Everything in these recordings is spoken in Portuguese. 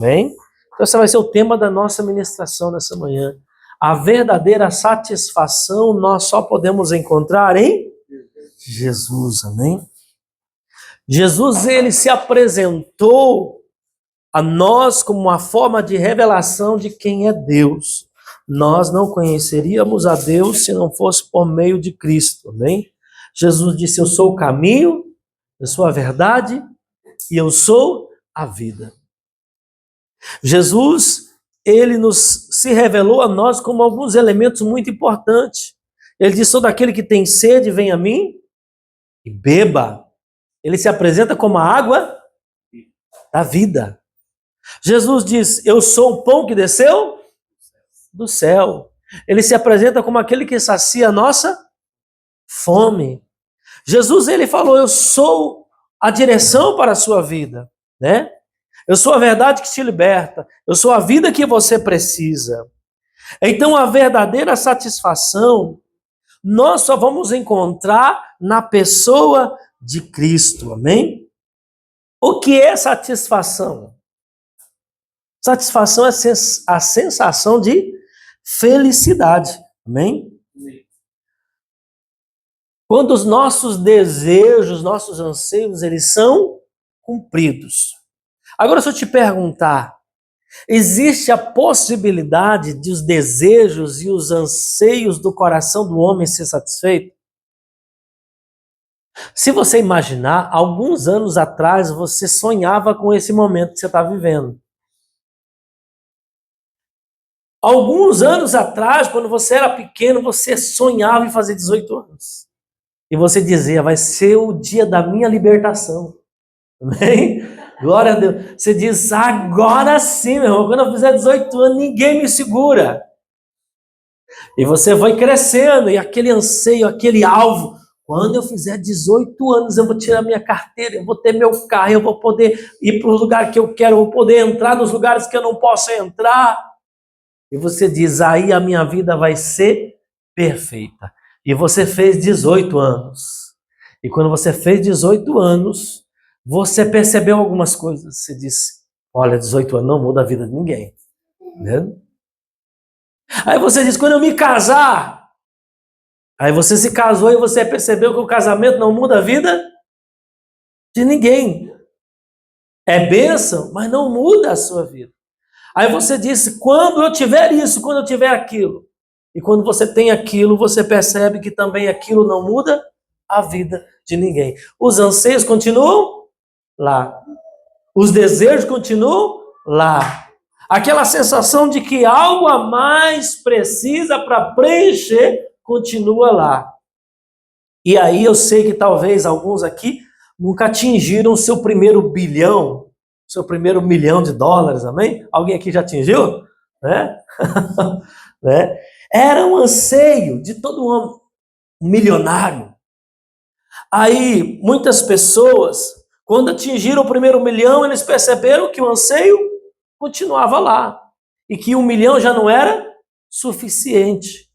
Bem? Então esse vai ser o tema da nossa ministração nessa manhã. A verdadeira satisfação nós só podemos encontrar em Jesus, amém? Jesus, ele se apresentou a nós como uma forma de revelação de quem é Deus. Nós não conheceríamos a Deus se não fosse por meio de Cristo, amém? Jesus disse, eu sou o caminho, eu sou a verdade e eu sou a vida. Jesus, ele se revelou a nós como alguns elementos muito importantes. Ele disse, todo aquele que tem sede, vem a mim e beba. Ele se apresenta como a água da vida. Jesus diz, eu sou o pão que desceu do céu. Ele se apresenta como aquele que sacia a nossa fome. Jesus, ele falou, eu sou a direção para a sua vida, né? Eu sou a verdade que te liberta. Eu sou a vida que você precisa. Então, a verdadeira satisfação, nós só vamos encontrar na pessoa de Cristo, amém? O que é satisfação? Satisfação é a sensação de felicidade, amém? Quando os nossos desejos, nossos anseios, eles são cumpridos. Agora, se eu te perguntar, existe a possibilidade de os desejos e os anseios do coração do homem ser satisfeito? Se você imaginar, alguns anos atrás você sonhava com esse momento que você está vivendo. Alguns anos atrás, quando você era pequeno, você sonhava em fazer 18 anos. E você dizia, vai ser o dia da minha libertação. Amém? Glória a Deus. Você diz, agora sim, meu irmão, quando eu fizer 18 anos, ninguém me segura. E você vai crescendo, e aquele anseio, aquele alvo, quando eu fizer 18 anos, eu vou tirar minha carteira, eu vou ter meu carro, eu vou poder ir para o lugar que eu quero, eu vou poder entrar nos lugares que eu não posso entrar. E você diz, aí a minha vida vai ser perfeita. E você fez 18 anos. E quando você fez 18 anos, você percebeu algumas coisas. Você disse, olha, 18 anos não muda a vida de ninguém. Né? Aí você diz, quando eu me casar, aí você se casou e você percebeu que o casamento não muda a vida de ninguém. É bênção, mas não muda a sua vida. Aí você disse, quando eu tiver isso, quando eu tiver aquilo. E quando você tem aquilo, você percebe que também aquilo não muda a vida de ninguém. Os anseios continuam lá. Os desejos continuam lá. Aquela sensação de que algo a mais precisa para preencher, continua lá. E aí eu sei que talvez alguns aqui nunca atingiram o seu primeiro bilhão, seu primeiro milhão de dólares, amém? Alguém aqui já atingiu? Né? Né? Era um anseio de todo homem, um milionário. Aí, muitas pessoas, quando atingiram o primeiro milhão, eles perceberam que o anseio continuava lá. E que 1 milhão já não era suficiente.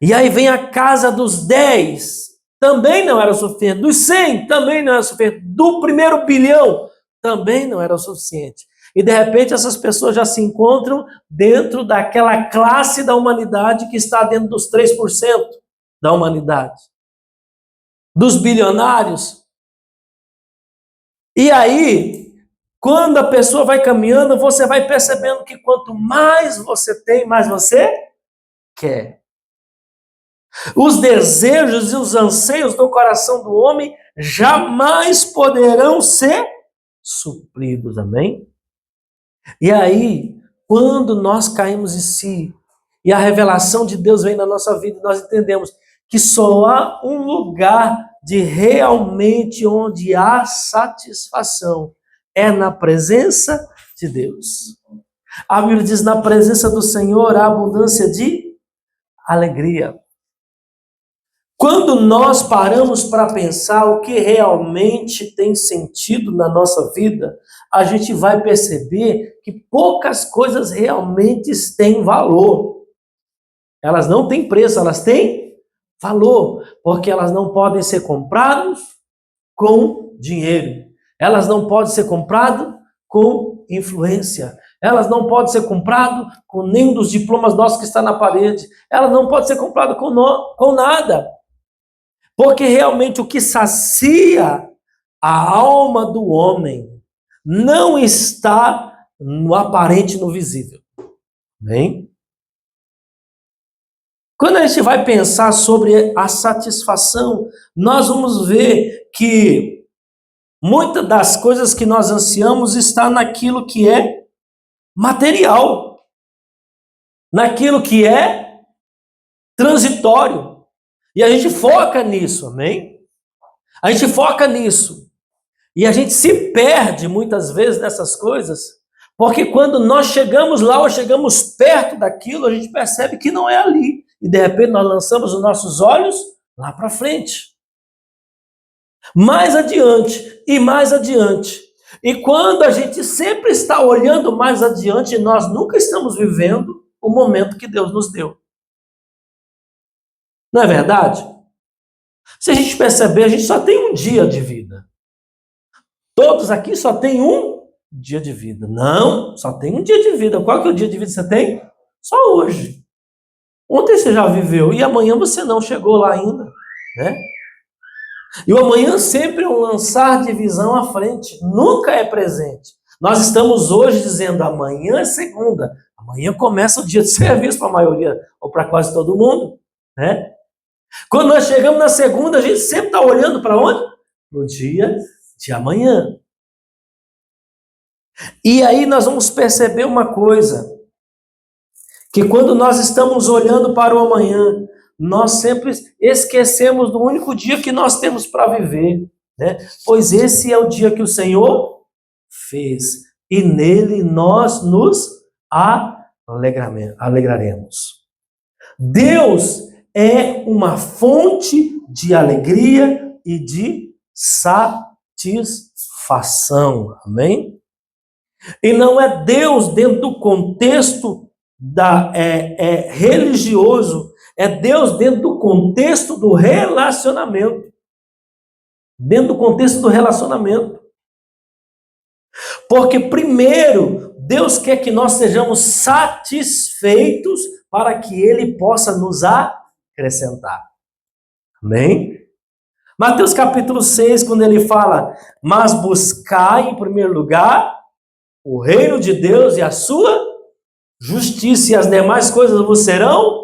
E aí vem a casa dos 10, também não era suficiente. Dos 100, também não era suficiente. Do primeiro bilhão, também não era o suficiente. E de repente essas pessoas já se encontram dentro daquela classe da humanidade que está dentro dos 3% da humanidade. Dos bilionários. E aí, quando a pessoa vai caminhando, você vai percebendo que quanto mais você tem, mais você quer. Os desejos e os anseios do coração do homem jamais poderão ser supridos, amém? E aí, quando nós caímos em si, e a revelação de Deus vem na nossa vida, nós entendemos que só há um lugar de realmente onde há satisfação, é na presença de Deus. A Bíblia diz, na presença do Senhor há abundância de alegria. Quando nós paramos para pensar o que realmente tem sentido na nossa vida, a gente vai perceber que poucas coisas realmente têm valor. Elas não têm preço, elas têm valor, porque elas não podem ser compradas com dinheiro. Elas não podem ser compradas com influência. Elas não podem ser compradas com nenhum dos diplomas nossos que está na parede. Elas não podem ser compradas com nada. Porque realmente o que sacia a alma do homem não está no aparente, no visível. Bem? Quando a gente vai pensar sobre a satisfação, nós vamos ver que muitas das coisas que nós ansiamos está naquilo que é material, naquilo que é transitório. E a gente foca nisso, amém? A gente foca nisso. E a gente se perde muitas vezes nessas coisas, porque quando nós chegamos lá ou chegamos perto daquilo, a gente percebe que não é ali. E de repente nós lançamos os nossos olhos lá para frente. Mais adiante e mais adiante. E quando a gente sempre está olhando mais adiante, nós nunca estamos vivendo o momento que Deus nos deu. Não é verdade? Se a gente perceber, a gente só tem um dia de vida. Todos aqui só tem um dia de vida. Não, só tem um dia de vida. Qual que é o dia de vida que você tem? Só hoje. Ontem você já viveu e amanhã você não chegou lá ainda, né? E o amanhã sempre é um lançar de visão à frente, nunca é presente. Nós estamos hoje dizendo amanhã é segunda, amanhã começa o dia de serviço para a maioria, ou para quase todo mundo, né? Quando nós chegamos na segunda, a gente sempre está olhando para onde? Para o dia de amanhã. E aí nós vamos perceber uma coisa, que quando nós estamos olhando para o amanhã, nós sempre esquecemos do único dia que nós temos para viver, né? Pois esse é o dia que o Senhor fez, e nele nós nos alegraremos. Deus é uma fonte de alegria e de satisfação, amém? E não é Deus dentro do contexto religioso, é Deus dentro do contexto do relacionamento. Dentro do contexto do relacionamento. Porque primeiro, Deus quer que nós sejamos satisfeitos para que Ele possa nos acrescentar. Amém? Mateus capítulo 6, quando ele fala, mas buscai em primeiro lugar o reino de Deus e a sua justiça, e as demais coisas vos serão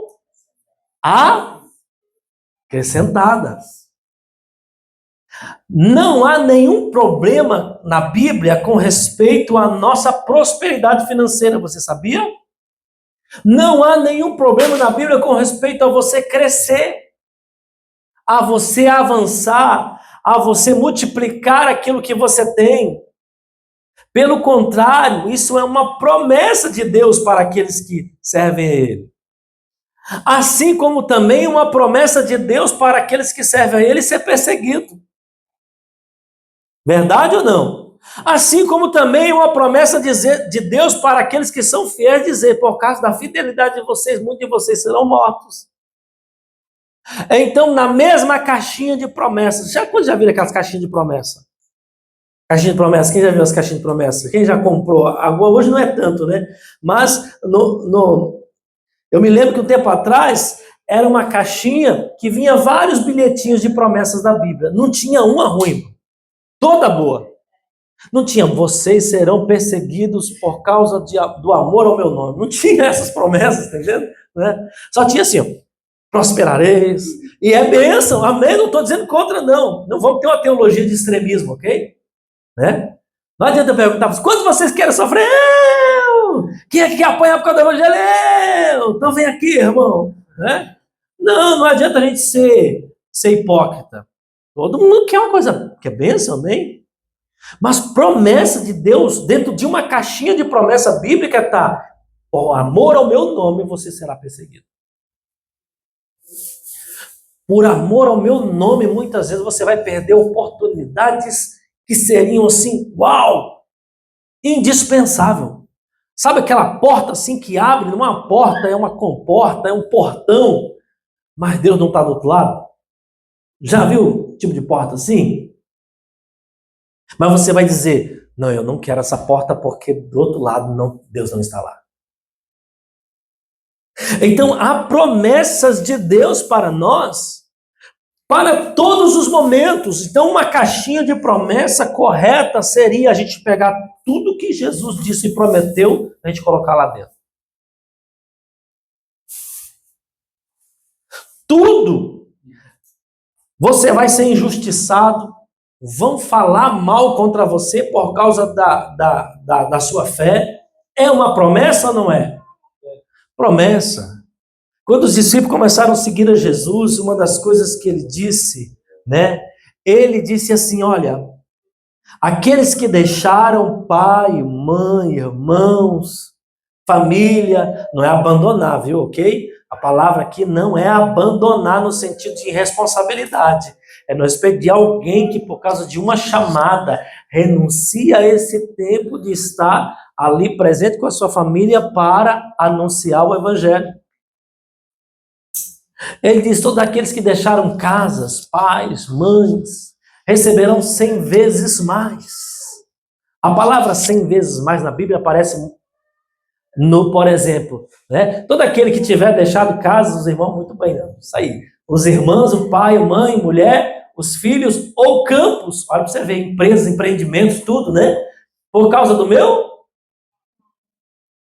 acrescentadas. Não há nenhum problema na Bíblia com respeito à nossa prosperidade financeira, você sabia? Não há nenhum problema na Bíblia com respeito a você crescer, a você avançar, a você multiplicar aquilo que você tem. Pelo contrário, isso é uma promessa de Deus para aqueles que servem a Ele. Assim como também uma promessa de Deus para aqueles que servem a Ele ser perseguido. Verdade ou não? Assim como também uma promessa de Deus para aqueles que são fiéis, dizer, por causa da fidelidade de vocês, muitos de vocês serão mortos. Então, na mesma caixinha de promessas, quando já viram aquelas caixinhas de promessa? Caixinha de promessa, quem já viu as caixinhas de promessa? Quem já comprou? Agora, hoje não é tanto, né? Mas eu me lembro que um tempo atrás era uma caixinha que vinha vários bilhetinhos de promessas da Bíblia. Não tinha uma ruim, toda boa. Não tinha, vocês serão perseguidos por causa do amor ao meu nome. Não tinha essas promessas, tá entendendo? Né? Só tinha assim, ó, prosperareis. E é bênção, amém? Não estou dizendo contra, não. Não vamos ter uma teologia de extremismo, ok? Né? Não adianta perguntar, quantos vocês querem sofrer? Quem é que quer apanhar por causa do evangelho? Então vem aqui, irmão. Né? Não adianta a gente ser hipócrita. Todo mundo quer uma coisa que é bênção, amém? Mas promessa de Deus, dentro de uma caixinha de promessa bíblica está, por amor ao meu nome você será perseguido. Por amor ao meu nome, muitas vezes você vai perder oportunidades que seriam assim, uau, indispensável. Sabe aquela porta assim que abre, não é uma porta, é uma comporta, é um portão, mas Deus não está do outro lado? Já viu tipo de porta assim? Mas você vai dizer, Não, eu não quero essa porta porque do outro lado não, Deus não está lá. Então, há promessas de Deus para nós, para todos os momentos. Então, uma caixinha de promessa correta seria a gente pegar tudo que Jesus disse e prometeu, a gente colocar lá dentro. Tudo. Você vai ser injustiçado, vão falar mal contra você por causa da sua fé. É uma promessa ou não é? Promessa. Quando os discípulos começaram a seguir a Jesus, uma das coisas que ele disse, né? Ele disse assim, olha, aqueles que deixaram pai, mãe, irmãos, família, não é abandonar, viu, ok? A palavra aqui não é abandonar no sentido de irresponsabilidade. É nós pedir alguém que, por causa de uma chamada, renuncia a esse tempo de estar ali presente com a sua família para anunciar o evangelho. Ele diz, todos aqueles que deixaram casas, pais, mães, receberão 100 vezes mais. A palavra 100 vezes mais na Bíblia aparece no, por exemplo, né? Todo aquele que tiver deixado casas, os irmãos, muito bem, não, isso aí. Os irmãos, o pai, a mãe, mulher, os filhos ou campos, olha para você ver, empresas, empreendimentos, tudo, né? Por causa do meu?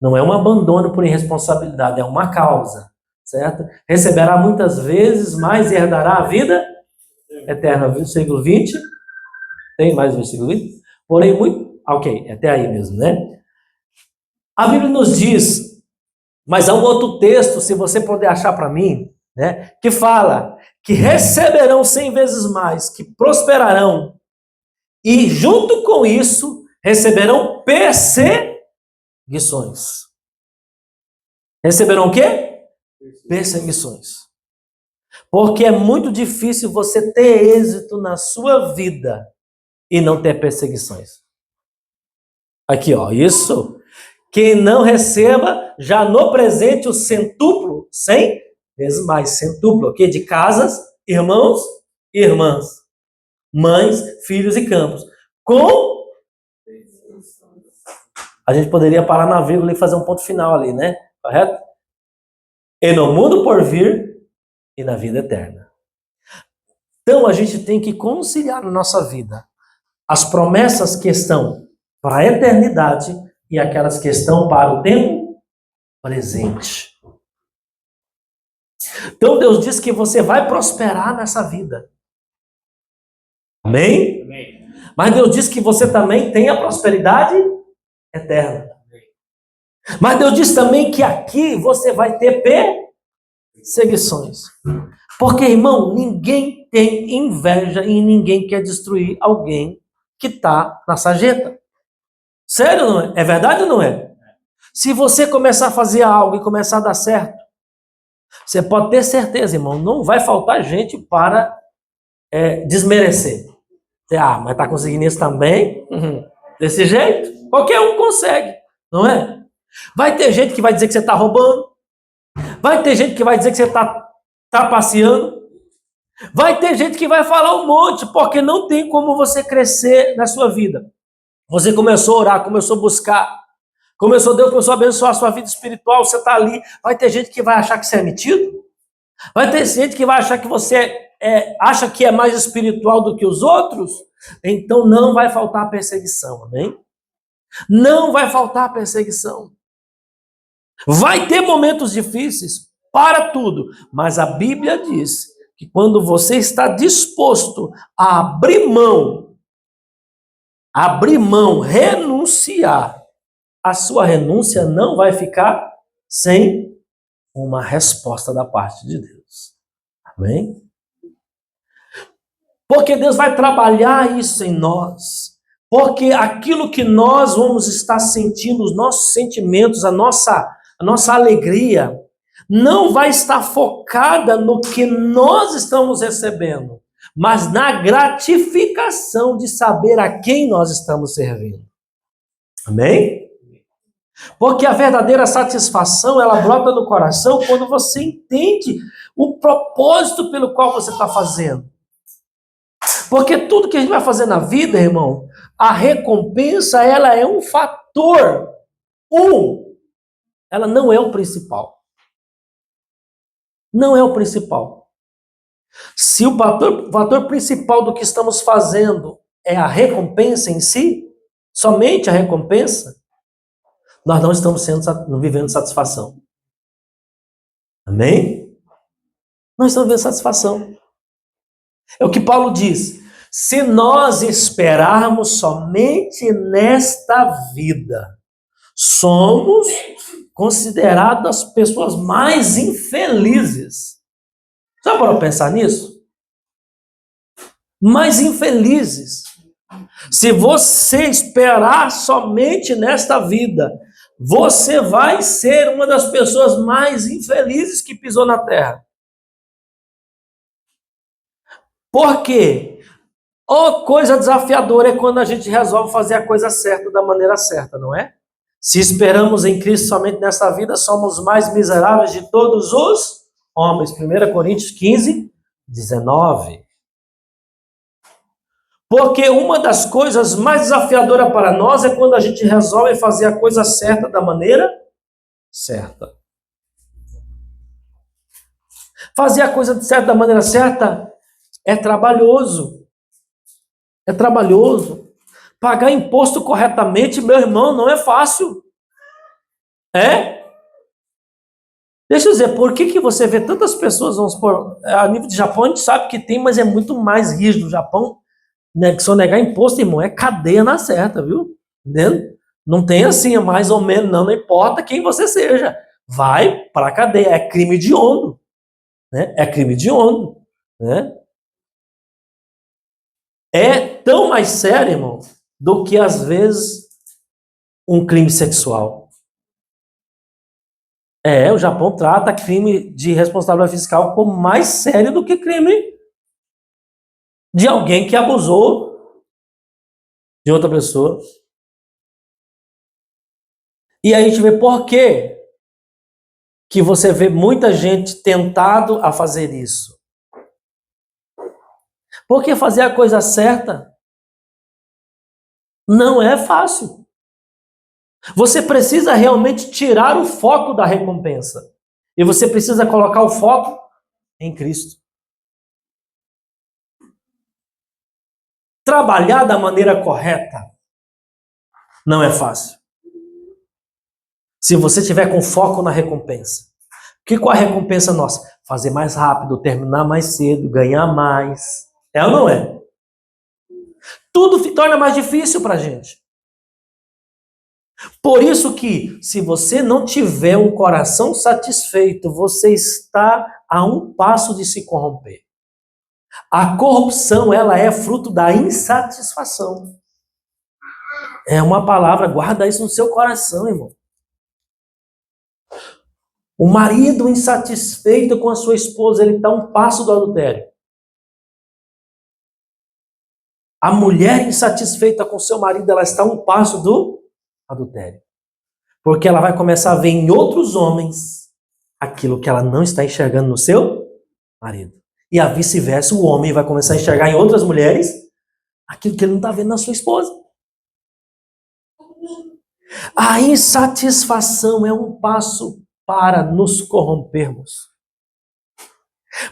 Não é um abandono por irresponsabilidade, é uma causa, certo? Receberá muitas vezes mais e herdará a vida eterna. Versículo 20. Tem mais versículo 20? Porém, muito. Ok, até aí mesmo, né? A Bíblia nos diz, mas há um outro texto, se você puder achar para mim, né? Que fala que receberão 100 vezes mais, que prosperarão, e junto com isso, receberão perseguições. Receberão o quê? Perseguições. Porque é muito difícil você ter êxito na sua vida e não ter perseguições. Aqui, ó, isso. Quem não receba, já no presente, o centuplo, 100 vezes mais, centuplo, ok? De casas, irmãos e irmãs, mães, filhos e campos. Com... A gente poderia parar na vírgula e fazer um ponto final ali, né? Correto? E no mundo por vir e na vida eterna. Então, a gente tem que conciliar na nossa vida as promessas que estão para a eternidade e aquelas que estão para o tempo presente. Então Deus diz que você vai prosperar nessa vida. Amém? Amém. Mas Deus diz que você também tem a prosperidade eterna. Mas Deus diz também que aqui você vai ter perseguições. Porque, irmão, ninguém tem inveja e ninguém quer destruir alguém que está na sarjeta. Sério, não é? É verdade ou não é? Se você começar a fazer algo e começar a dar certo, você pode ter certeza, irmão, não vai faltar gente para desmerecer. Mas está conseguindo isso também? Desse jeito? Qualquer um consegue, não é? Vai ter gente que vai dizer que você está roubando. Vai ter gente que vai dizer que você está trapaceando. Vai ter gente que vai falar um monte, porque não tem como você crescer na sua vida. Você começou a orar, começou a buscar, Deus começou a abençoar a sua vida espiritual, você está ali. Vai ter gente que vai achar que você é metido. Vai ter gente que vai achar que você acha que é mais espiritual do que os outros. Então não vai faltar perseguição, amém? Não vai faltar perseguição. Vai ter momentos difíceis para tudo, mas a Bíblia diz que quando você está disposto a abrir mão, renunciar, a sua renúncia não vai ficar sem uma resposta da parte de Deus. Amém? Porque Deus vai trabalhar isso em nós. Porque aquilo que nós vamos estar sentindo, os nossos sentimentos, a nossa alegria, não vai estar focada no que nós estamos recebendo, mas na gratificação de saber a quem nós estamos servindo. Amém? Porque a verdadeira satisfação, ela brota no coração quando você entende o propósito pelo qual você está fazendo. Porque tudo que a gente vai fazer na vida, irmão, A recompensa, ela é um fator. Ela não é o principal. Não é o principal. Se o fator principal do que estamos fazendo é a recompensa em si, somente a recompensa, nós não estamos vivendo satisfação. Amém? Não estamos vivendo satisfação. É o que Paulo diz. Se nós esperarmos somente nesta vida, somos considerados as pessoas mais infelizes. Já parou para pensar nisso? Mais infelizes. Se você esperar somente nesta vida, você vai ser uma das pessoas mais infelizes que pisou na terra. Por quê? Coisa desafiadora é quando a gente resolve fazer a coisa certa da maneira certa, não é? Se esperamos em Cristo somente nesta vida, somos os mais miseráveis de todos os homens. 1 Coríntios 15, 19. Porque uma das coisas mais desafiadoras para nós é quando a gente resolve fazer a coisa certa da maneira certa. Fazer a coisa certa da maneira certa é trabalhoso. É trabalhoso. Pagar imposto corretamente, meu irmão, não é fácil. É? Deixa eu dizer, por que você vê tantas pessoas, vamos supor, a nível de Japão, a gente sabe que tem, mas é muito mais rígido. O Japão, né, se eu negar imposto, irmão, é cadeia na certa, viu? Entendeu? Não tem assim, é mais ou menos, não importa quem você seja. Vai para a cadeia, é crime hediondo. Né? É crime hediondo. Né? É tão mais sério, irmão, do que às vezes um crime sexual. O Japão trata crime de responsabilidade fiscal como mais sério do que crime de alguém que abusou de outra pessoa. E aí a gente vê por quê que você vê muita gente tentado a fazer isso. Porque fazer a coisa certa não é fácil. Você precisa realmente tirar o foco da recompensa. E você precisa colocar o foco em Cristo. Trabalhar da maneira correta não é fácil. Se você tiver com foco na recompensa. Qual é a recompensa nossa? Fazer mais rápido, terminar mais cedo, ganhar mais. É ou não é? Tudo se torna mais difícil para a gente. Por isso que, se você não tiver um coração satisfeito, você está a um passo de se corromper. A corrupção, ela é fruto da insatisfação. É uma palavra, guarda isso no seu coração, irmão. O marido insatisfeito com a sua esposa, ele está a um passo do adultério. A mulher insatisfeita com seu marido, ela está a um passo do adultério. Porque ela vai começar a ver em outros homens aquilo que ela não está enxergando no seu marido. E a vice-versa, o homem vai começar a enxergar em outras mulheres aquilo que ele não está vendo na sua esposa. A insatisfação é um passo para nos corrompermos.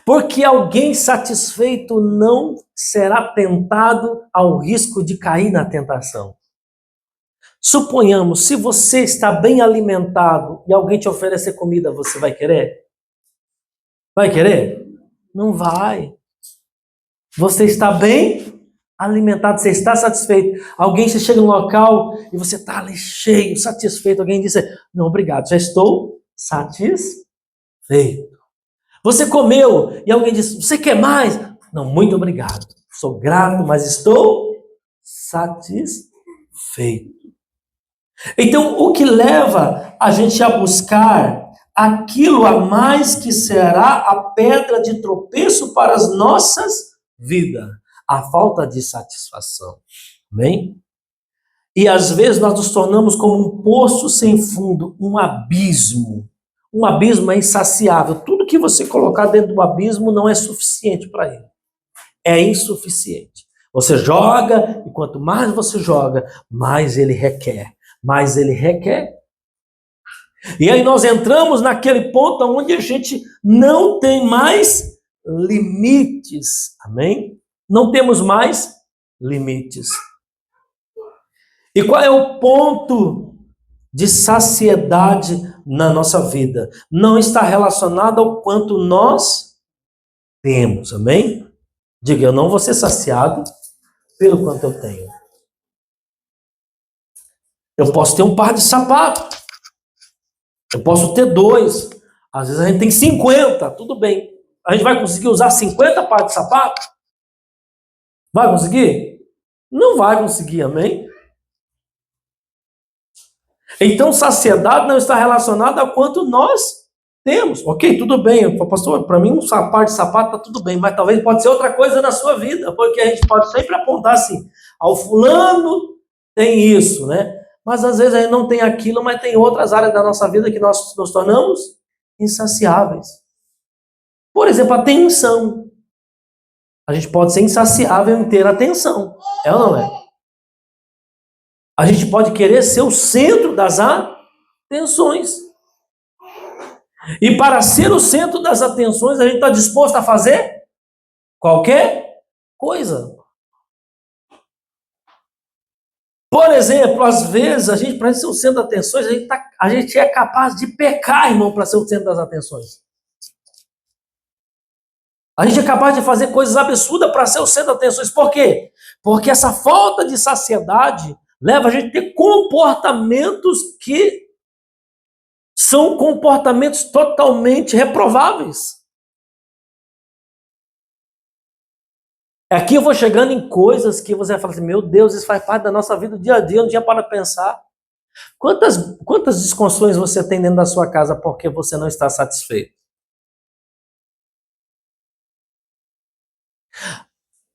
Porque alguém satisfeito não será tentado ao risco de cair na tentação. Suponhamos, se você está bem alimentado e alguém te oferecer comida, você vai querer? Vai querer? Não vai. Você está bem alimentado, você está satisfeito. Alguém, você chega no local e você está ali cheio, satisfeito. Alguém diz, não, obrigado, já estou satisfeito. Você comeu e alguém diz, você quer mais? Não, muito obrigado. Sou grato, mas estou satisfeito. Então, o que leva a gente a buscar aquilo a mais que será a pedra de tropeço para as nossas vidas? A falta de satisfação. Amém? E às vezes nós nos tornamos como um poço sem fundo, um abismo. Um abismo é insaciável. Tudo que você colocar dentro do abismo não é suficiente para ele. É insuficiente. Você joga, e quanto mais você joga, mais ele requer. Mais ele requer. E aí nós entramos naquele ponto onde a gente não tem mais limites. Amém? Não temos mais limites. E qual é o ponto de saciedade na nossa vida? Não está relacionado ao quanto nós temos. Amém? Diga, eu não vou ser saciado pelo quanto eu tenho. Eu posso ter um par de sapatos. Eu posso ter 2. Às vezes a gente tem 50. Tudo bem. A gente vai conseguir usar 50 pares de sapato? Vai conseguir? Não vai conseguir, amém? Então, saciedade não está relacionada a quanto nós temos. Ok, tudo bem. Pastor, para mim um par de sapato está tudo bem, mas talvez pode ser outra coisa na sua vida, porque a gente pode sempre apontar assim, ao fulano tem isso, né? Mas às vezes a gente não tem aquilo, mas tem outras áreas da nossa vida que nós nos tornamos insaciáveis. Por exemplo, a atenção. A gente pode ser insaciável em ter atenção. É ou não é? A gente pode querer ser o centro das atenções. E para ser o centro das atenções, a gente está disposto a fazer qualquer coisa. Por exemplo, às vezes, a gente, para ser o centro das atenções, a gente é capaz de pecar, irmão, para ser o centro das atenções. A gente é capaz de fazer coisas absurdas para ser o centro das atenções. Por quê? Porque essa falta de saciedade leva a gente a ter comportamentos que são comportamentos totalmente reprováveis. Aqui eu vou chegando em coisas que você vai falar assim, meu Deus, isso faz parte da nossa vida do dia a dia, eu não tinha para pensar. Quantas discussões você tem dentro da sua casa porque você não está satisfeito?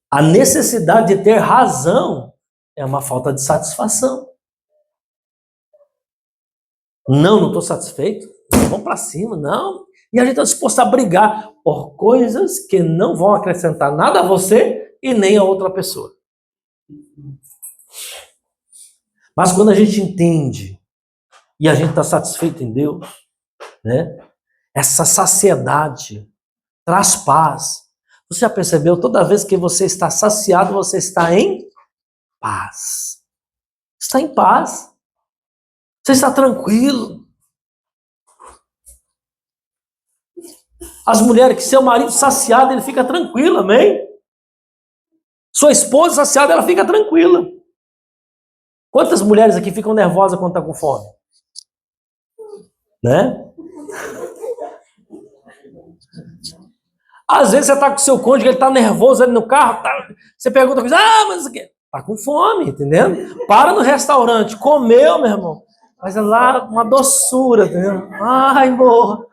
A necessidade de ter razão é uma falta de satisfação. Não estou satisfeito. Vamos para cima, não. E a gente está disposto a brigar por coisas que não vão acrescentar nada a você e nem a outra pessoa. Mas quando a gente entende e a gente está satisfeito em Deus, né? Essa saciedade traz paz. Você já percebeu? Toda vez que você está saciado, você está em paz. Está em paz. Você está tranquilo. As mulheres que seu marido saciado, ele fica tranquilo, amém? Sua esposa saciada, ela fica tranquila. Quantas mulheres aqui ficam nervosas quando estão com fome? Né? Às vezes você está com seu cônjuge, ele está nervoso ali no carro, você pergunta, mas o quê? Está com fome, entendendo? Para no restaurante, comeu, meu irmão. Mas é lá uma doçura, entendeu? Ai, morra.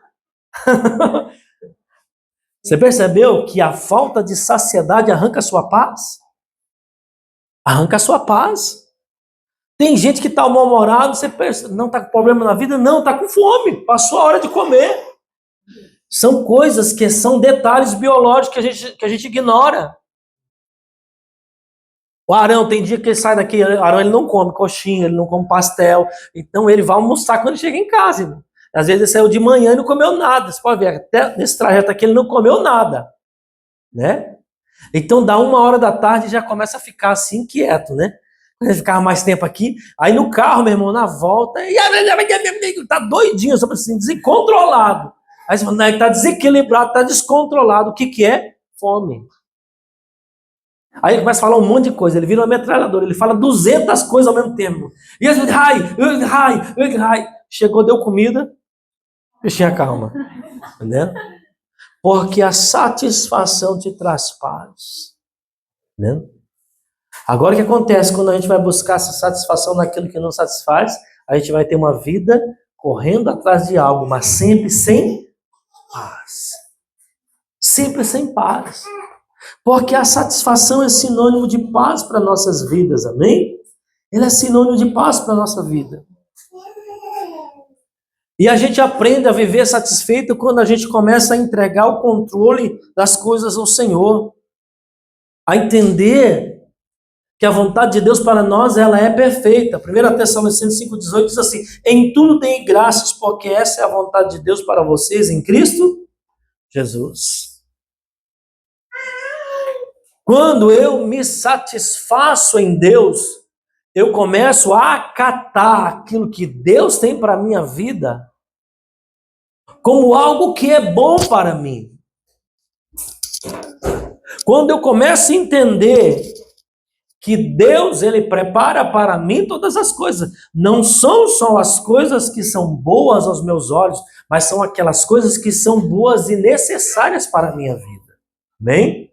Você percebeu que a falta de saciedade arranca a sua paz? Arranca a sua paz. Tem gente que está mal-humorado, você percebe, não está com problema na vida? Não, está com fome, passou a hora de comer. São coisas que são detalhes biológicos que a gente ignora. O Arão, tem dia que ele sai daqui, o Arão ele não come coxinha, ele não come pastel, então ele vai almoçar quando ele chega em casa, irmão. Às vezes ele saiu de manhã e não comeu nada, você pode ver, até nesse trajeto aqui ele não comeu nada, né? Então dá 1h da tarde e já começa a ficar assim inquieto, né? Quando ele ficava mais tempo aqui, aí no carro, meu irmão, na volta, tá doidinho, só assim, descontrolado. Aí você fala, ele tá desequilibrado, tá descontrolado, o que é? Fome. Aí ele começa a falar um monte de coisa, ele vira uma metralhadora, ele fala 200 coisas ao mesmo tempo. E ele fala, chegou, deu comida, bichinha calma. Entendeu? Porque a satisfação te traz paz. Entendeu? Agora o que acontece quando a gente vai buscar essa satisfação naquilo que não satisfaz? A gente vai ter uma vida correndo atrás de algo, mas sempre sem paz. Sempre sem paz. Porque a satisfação é sinônimo de paz para nossas vidas, amém? Ele é sinônimo de paz para a nossa vida. E a gente aprende a viver satisfeito quando a gente começa a entregar o controle das coisas ao Senhor. A entender que a vontade de Deus para nós, ela é perfeita. 1 Tessalonicenses 5,18 diz assim: em tudo deem graças, porque essa é a vontade de Deus para vocês em Cristo Jesus. Quando eu me satisfaço em Deus, eu começo a acatar aquilo que Deus tem para a minha vida como algo que é bom para mim. Quando eu começo a entender que Deus, Ele prepara para mim todas as coisas, não são só as coisas que são boas aos meus olhos, mas são aquelas coisas que são boas e necessárias para a minha vida. Amém?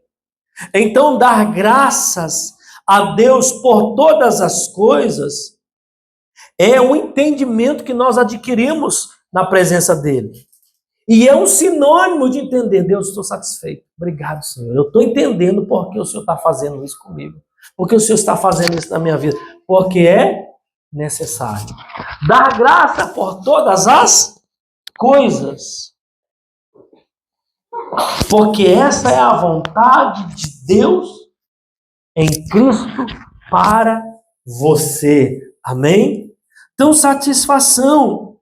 Então, dar graças a Deus por todas as coisas é um entendimento que nós adquirimos na presença dEle. E é um sinônimo de entender: Deus, estou satisfeito. Obrigado, Senhor. Eu estou entendendo por que o Senhor está fazendo isso comigo. Porque o Senhor está fazendo isso na minha vida. Porque é necessário. Dar graça por todas as coisas. Porque essa é a vontade de Deus em Cristo para você. Amém? Então, satisfação.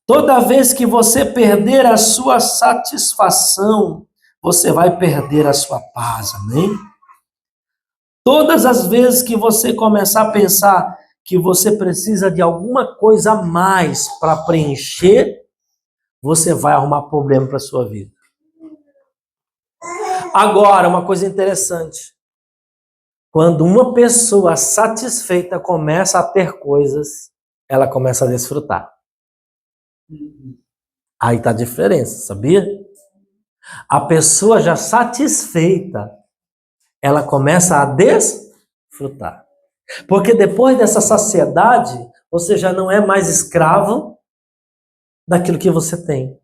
Toda vez que você perder a sua satisfação, você vai perder a sua paz. Amém? Todas as vezes que você começar a pensar que você precisa de alguma coisa a mais para preencher, você vai arrumar problema para a sua vida. Agora, uma coisa interessante. Quando uma pessoa satisfeita começa a ter coisas, ela começa a desfrutar. Aí está a diferença, sabia? A pessoa já satisfeita, ela começa a desfrutar. Porque depois dessa saciedade, você já não é mais escravo daquilo que você tem.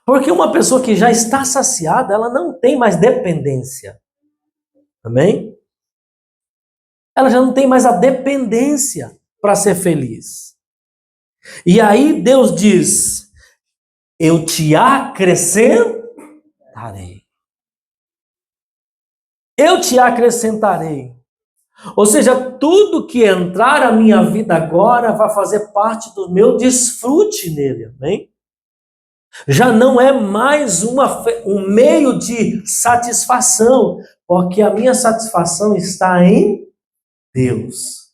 Porque uma pessoa que já está saciada, ela não tem mais dependência. Amém? Ela já não tem mais a dependência para ser feliz. E aí Deus diz: eu te acrescentarei. Eu te acrescentarei. Ou seja, tudo que entrar na minha vida agora vai fazer parte do meu desfrute nele. Amém? Já não é mais um meio de satisfação, porque a minha satisfação está em Deus.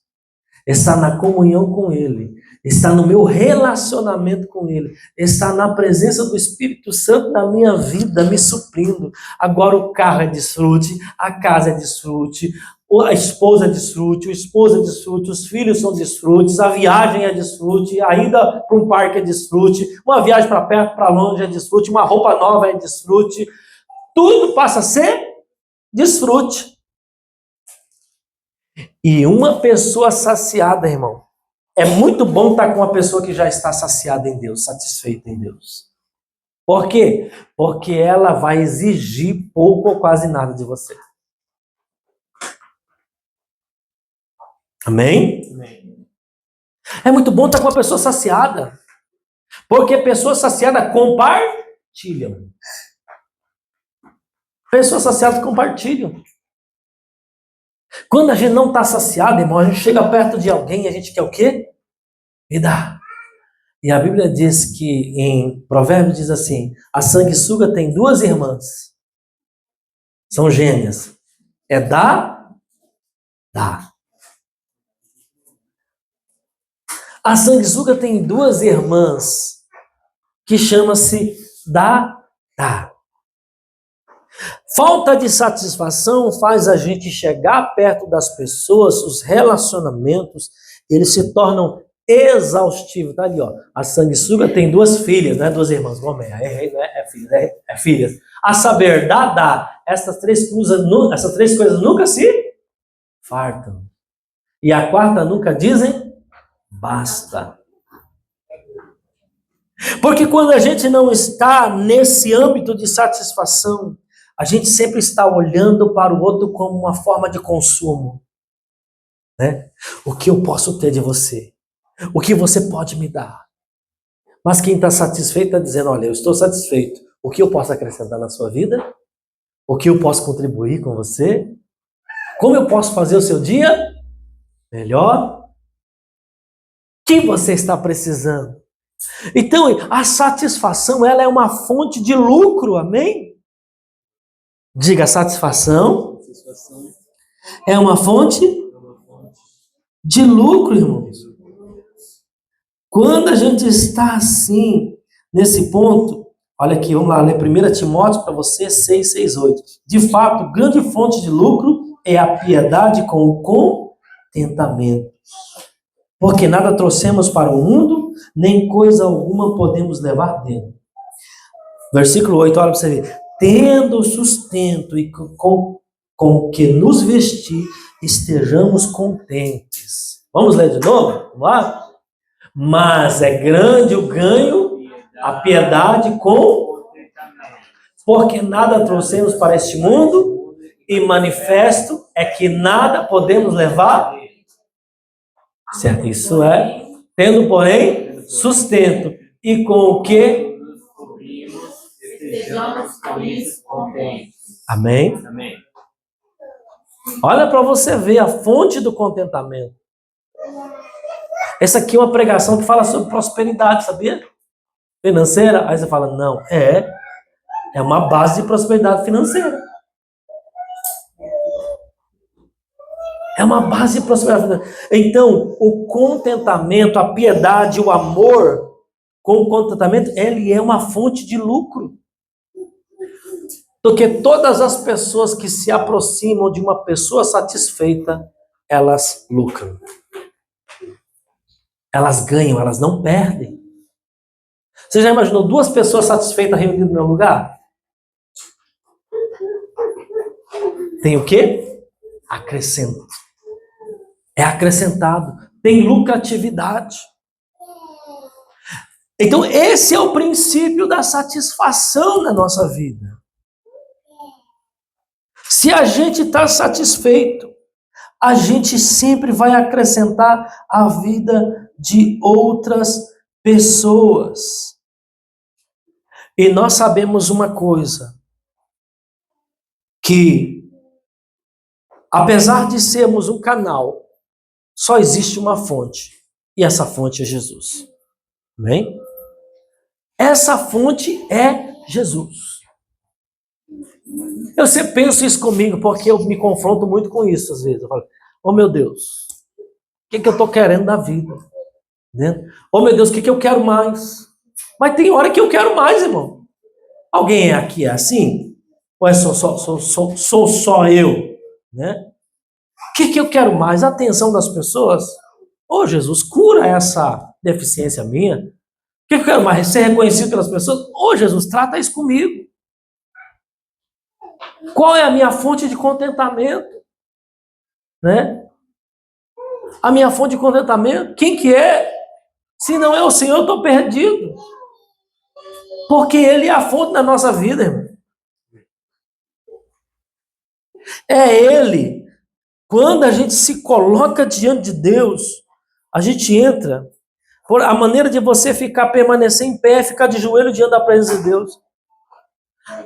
Está na comunhão com Ele. Está no meu relacionamento com Ele. Está na presença do Espírito Santo na minha vida, me suprindo. Agora o carro é desfrute, a casa é desfrute, a esposa é desfrute, o esposo é desfrute, os filhos são desfrutes, a viagem é desfrute, a ida para um parque é desfrute, uma viagem para perto, para longe é desfrute, uma roupa nova é desfrute. Tudo passa a ser desfrute. E uma pessoa saciada, irmão, é muito bom estar com uma pessoa que já está saciada em Deus, satisfeita em Deus. Por quê? Porque ela vai exigir pouco ou quase nada de você. Amém? Amém. É muito bom estar com uma pessoa saciada. Porque pessoas saciadas compartilham. Pessoas saciadas compartilham. Quando a gente não está saciado, irmão, a gente chega perto de alguém e a gente quer o quê? Me dá. E a Bíblia diz que em Provérbios diz assim: a sanguessuga tem duas irmãs. São gêmeas. É dá. A sanguessuga tem duas irmãs que chama-se dá. Falta de satisfação faz a gente chegar perto das pessoas, os relacionamentos, eles se tornam exaustivos. Tá ali, ó. A sanguessuga tem duas filhas, não é duas irmãs, como é filhas. A saber, dá. Essas três coisas nunca se fartam. E a quarta nunca dizem basta. Porque quando a gente não está nesse âmbito de satisfação, a gente sempre está olhando para o outro como uma forma de consumo. Né? O que eu posso ter de você? O que você pode me dar? Mas quem está satisfeito está dizendo: olha, eu estou satisfeito. O que eu posso acrescentar na sua vida? O que eu posso contribuir com você? Como eu posso fazer o seu dia melhor? O que você está precisando? Então, a satisfação, ela é uma fonte de lucro, amém? Diga, satisfação é uma fonte de lucro, irmãos. Quando a gente está assim, nesse ponto, olha aqui, vamos lá, ler 1 Timóteo para você, 6, 6, 8. De fato, grande fonte de lucro é a piedade com o contentamento. Porque nada trouxemos para o mundo, nem coisa alguma podemos levar dele. Versículo 8, olha para você ver. Tendo sustento e com que nos vestir, estejamos contentes. Vamos ler de novo? Vamos lá? Mas é grande o ganho, a piedade com... Porque nada trouxemos para este mundo, e manifesto é que nada podemos levar. Certo? Isso é, tendo, porém, sustento, e com o que... estejamos com isso contentes. Amém? Amém. Olha para você ver a fonte do contentamento. Essa aqui é uma pregação que fala sobre prosperidade, sabia? Financeira. Aí você fala, não, é uma base de prosperidade financeira. É uma base de prosperidade financeira. Então, o contentamento, a piedade, o amor com o contentamento, ele é uma fonte de lucro. Porque todas as pessoas que se aproximam de uma pessoa satisfeita, elas lucram. Elas ganham, elas não perdem. Você já imaginou 2 pessoas satisfeitas reunidas no meu lugar? Tem o quê? Acrescento. É acrescentado. Tem lucratividade. Então, esse é o princípio da satisfação na nossa vida. Se a gente está satisfeito, a gente sempre vai acrescentar a vida de outras pessoas. E nós sabemos uma coisa, que apesar de sermos um canal, só existe uma fonte, e essa fonte é Jesus. Amém? Essa fonte é Jesus. Eu sempre penso isso comigo, porque eu me confronto muito com isso às vezes. Eu falo, oh meu Deus, o que eu estou querendo da vida? Entendeu? Oh meu Deus, o que eu quero mais? Mas tem hora que eu quero mais, irmão. Alguém aqui é assim? Ou é sou só eu? Né? O que eu quero mais? A atenção das pessoas? Oh Jesus, cura essa deficiência minha. O que eu quero mais? Ser reconhecido pelas pessoas? Oh Jesus, trata isso comigo. Qual é a minha fonte de contentamento? Né? A minha fonte de contentamento? Quem que é? Se não é o Senhor, eu estou perdido. Porque Ele é a fonte da nossa vida, irmão. É Ele. Quando a gente se coloca diante de Deus, a gente entra. A maneira de você permanecer em pé é ficar de joelho diante da presença de Deus.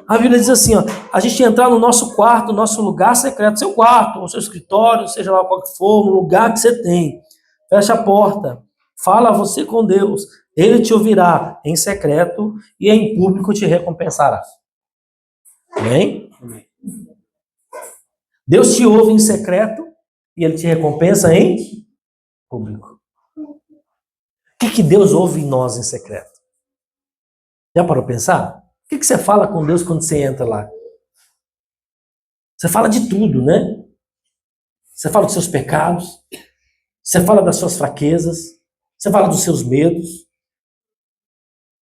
A Bíblia diz assim, ó, a gente entrar no nosso quarto, nosso lugar secreto, seu quarto, ou seu escritório, seja lá qual que for, o lugar que você tem. Fecha a porta, fala você com Deus, Ele te ouvirá em secreto e em público te recompensará. Amém? Deus te ouve em secreto e Ele te recompensa em público. O que Deus ouve em nós em secreto? Já parou para pensar? O que você fala com Deus quando você entra lá? Você fala de tudo, né? Você fala dos seus pecados, você fala das suas fraquezas, você fala dos seus medos.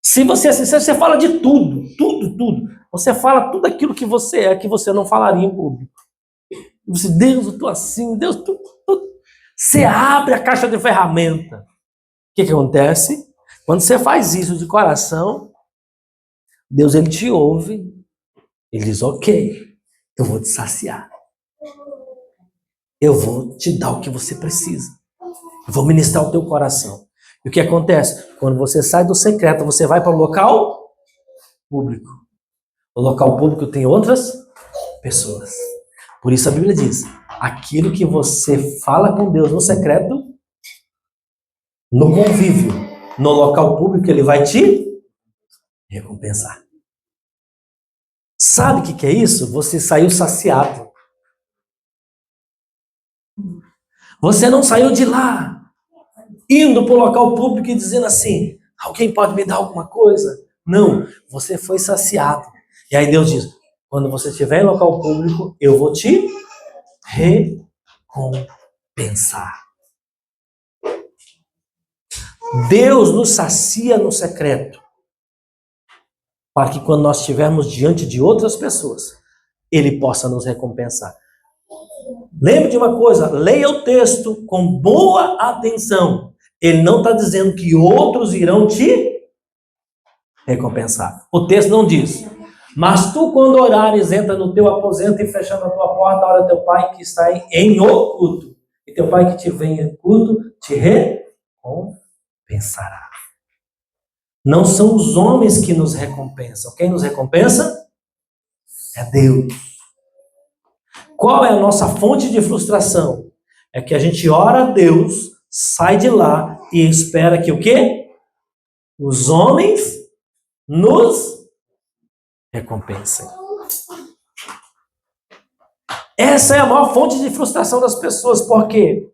Se você é sincero, você fala de tudo, tudo. Você fala tudo aquilo que você é, que você não falaria em público. Você, Deus, eu estou assim, Deus, tudo. Você abre a caixa de ferramenta. O que acontece? Quando você faz isso de coração, Deus, Ele te ouve, Ele diz, ok, eu vou te saciar. Eu vou te dar o que você precisa. Eu vou ministrar o teu coração. E o que acontece? Quando você sai do secreto, você vai para o local público. O local público tem outras pessoas. Por isso a Bíblia diz, Aquilo que você fala com Deus no secreto, no convívio, no local público, Ele vai te recompensar. Sabe o que é isso? Você saiu saciado. Você não saiu de lá, indo para o local público e dizendo assim, alguém pode me dar alguma coisa? Não, você foi saciado. E aí Deus diz, quando você estiver em local público, eu vou te recompensar. Deus nos sacia no secreto, para que quando nós estivermos diante de outras pessoas, Ele possa nos recompensar. Lembre de uma coisa, leia o texto com boa atenção. Ele não está dizendo que outros irão te recompensar. O texto não diz. Mas tu, quando orares, entra no teu aposento e fechando a tua porta, ora teu pai que está em oculto. E teu pai que te vem em oculto te recompensará. Não são os homens que nos recompensam. Quem nos recompensa? É Deus. Qual é a nossa fonte de frustração? É que a gente ora a Deus, sai de lá e espera que o quê? Os homens nos recompensem. Essa é a maior fonte de frustração das pessoas, porque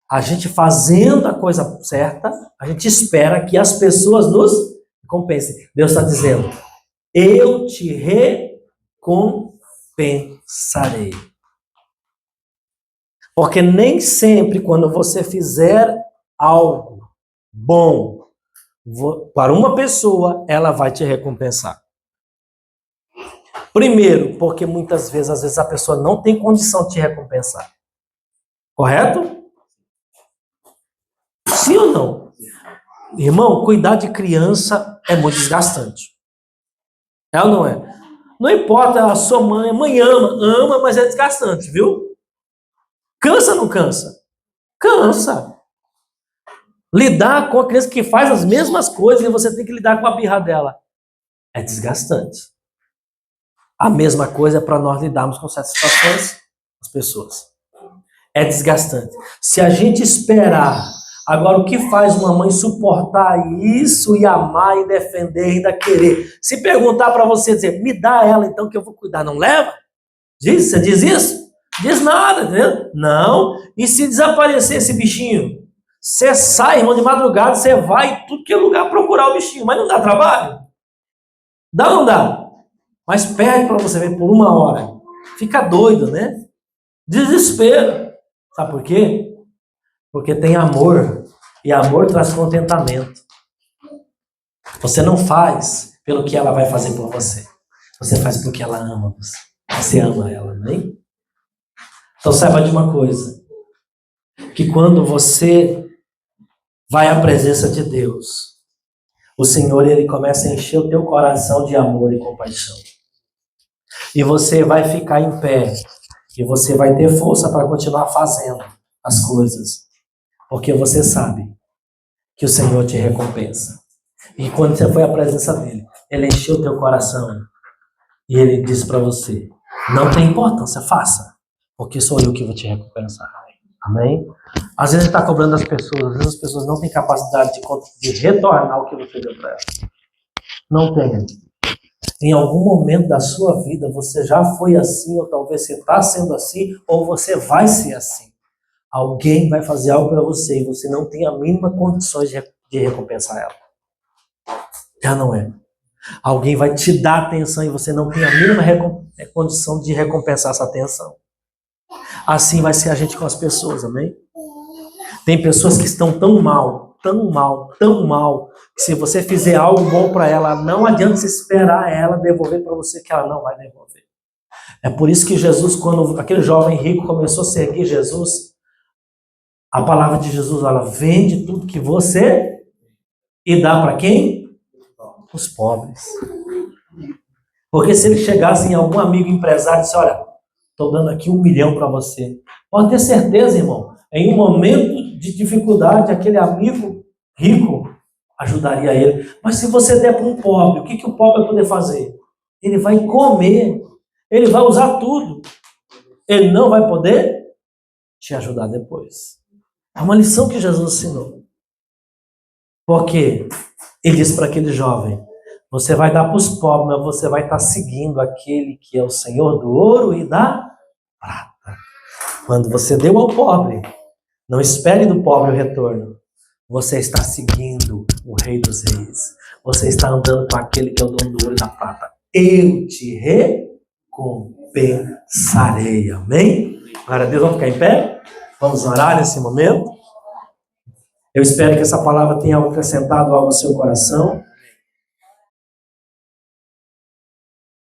a gente fazendo a coisa certa, a gente espera que as pessoas nos recompensem. Deus está dizendo, eu te recompensarei. Porque nem sempre quando você fizer algo bom para uma pessoa, ela vai te recompensar. Primeiro, porque muitas vezes, às vezes a pessoa não tem condição de te recompensar. Correto? Sim ou não? Irmão, cuidar de criança é muito desgastante. É ou não é? Não importa, a sua mãe ama, mas é desgastante, viu? Cansa ou não cansa? Cansa. Lidar com a criança que faz as mesmas coisas e você tem que lidar com a birra dela. É desgastante. A mesma coisa é para nós lidarmos com certas situações, as pessoas. É desgastante. Se a gente esperar, agora o que faz uma mãe suportar isso e amar e defender e ainda querer? Se perguntar para você, dizer, me dá ela então que eu vou cuidar, não leva? Você diz isso? Diz nada, entendeu? Não. E se desaparecer esse bichinho? Você sai, irmão, de madrugada, você vai em tudo que é lugar procurar o bichinho, mas não dá trabalho? Dá ou não dá? Mas perde para você ver por 1 hora. Fica doido, né? Desespero. Sabe por quê? Porque tem amor. E amor traz contentamento. Você não faz pelo que ela vai fazer por você. Você faz porque ela ama você. Você ama ela, não é? Então saiba de uma coisa, que quando você vai à presença de Deus, o Senhor, Ele começa a encher o teu coração de amor e compaixão. E você vai ficar em pé, e você vai ter força para continuar fazendo as coisas, porque você sabe que o Senhor te recompensa. E quando você foi à presença dEle, Ele encheu o teu coração, e Ele disse para você, não tem importância, faça. Porque sou eu que vou te recompensar. Amém? Às vezes está cobrando das pessoas, às vezes as pessoas não têm capacidade de retornar o que você deu para elas. Não tem. Em algum momento da sua vida você já foi assim, ou talvez você está sendo assim, ou você vai ser assim. Alguém vai fazer algo para você e você não tem a mínima condição de recompensar ela. Já não é. Alguém vai te dar atenção e você não tem a mínima condição de recompensar essa atenção. Assim vai ser a gente com as pessoas, amém? Tem pessoas que estão tão mal, que se você fizer algo bom para ela, não adianta você esperar ela devolver para você, que ela não vai devolver. É por isso que Jesus, quando aquele jovem rico começou a seguir Jesus, a palavra de Jesus, ela vende tudo que você e dá para quem? Os pobres. Porque se ele chegasse em algum amigo empresário e disse, olha, estou dando aqui 1 milhão para você. Pode ter certeza, irmão, em um momento de dificuldade, aquele amigo rico ajudaria ele. Mas se você der para um pobre, o que o pobre vai poder fazer? Ele vai comer, ele vai usar tudo. Ele não vai poder te ajudar depois. É uma lição que Jesus ensinou. Porque ele disse para aquele jovem, você vai dar para os pobres, mas você vai estar seguindo aquele que é o Senhor do ouro e da prata. Quando você deu ao pobre, não espere do pobre o retorno. Você está seguindo o Rei dos Reis. Você está andando com aquele que é o dono do ouro e da prata. Eu te recompensarei. Amém? Glória a Deus, vamos ficar em pé? Vamos orar nesse momento? Eu espero que essa palavra tenha acrescentado algo ao seu coração.